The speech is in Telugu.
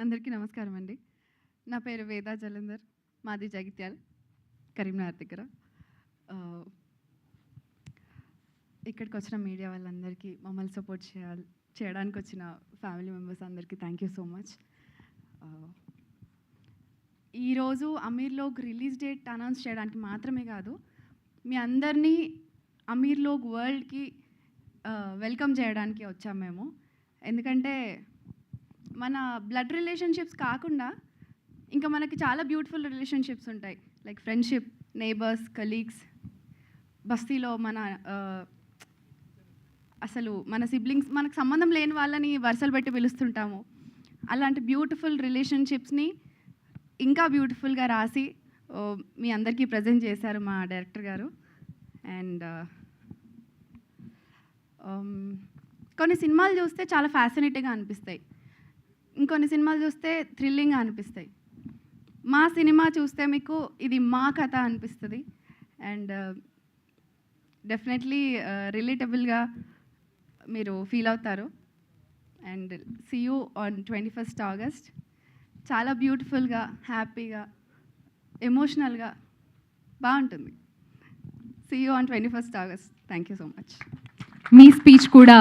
అందరికీ నమస్కారం అండి. నా పేరు వేదా జలంధర్, మాది జగిత్యాల్, కరీంనగర్ దగ్గర. ఇక్కడికి వచ్చిన మీడియా వాళ్ళందరికీ, మమ్మల్ని సపోర్ట్ చేయడానికి వచ్చిన ఫ్యామిలీ మెంబర్స్ అందరికీ థ్యాంక్ యూ సో మచ్. ఈరోజు అమీర్లోగ్ రిలీజ్ డేట్ అనౌన్స్ చేయడానికి మాత్రమే కాదు, మీ అందరినీ అమీర్లోగ్ వరల్డ్కి వెల్కమ్ చేయడానికి వచ్చాము మేము. ఎందుకంటే మన బ్లడ్ రిలేషన్షిప్స్ కాకుండా ఇంకా మనకి చాలా బ్యూటిఫుల్ రిలేషన్షిప్స్ ఉంటాయి. లైక్ ఫ్రెండ్షిప్, నేబర్స్, కలీగ్స్, బస్తీలో మన అసలు మన సిబ్లింగ్స్, మనకు సంబంధం లేని వాళ్ళని వరుసలు పెట్టి పిలుస్తుంటాము. అలాంటి బ్యూటిఫుల్ రిలేషన్షిప్స్ని ఇంకా బ్యూటిఫుల్గా రాసి మీ అందరికీ ప్రజెంట్ చేశారు మా డైరెక్టర్ గారు. అండ్ కొన్ని సినిమాలు చూస్తే చాలా ఫ్యాసినేటింగ్గా అనిపిస్తాయి, ఇంకొన్ని సినిమాలు చూస్తే థ్రిల్లింగ్గా అనిపిస్తాయి. మా సినిమా చూస్తే మీకు ఇది మా కథ అనిపిస్తుంది. అండ్ డెఫినెట్లీ రిలేటబుల్గా మీరు ఫీల్ అవుతారు. And see you on 21st August. చాలా బ్యూటిఫుల్గా, హ్యాపీగా, ఎమోషనల్గా బాగుంటుంది. See you on 21st August. Thank you so much. మీ స్పీచ్ కూడా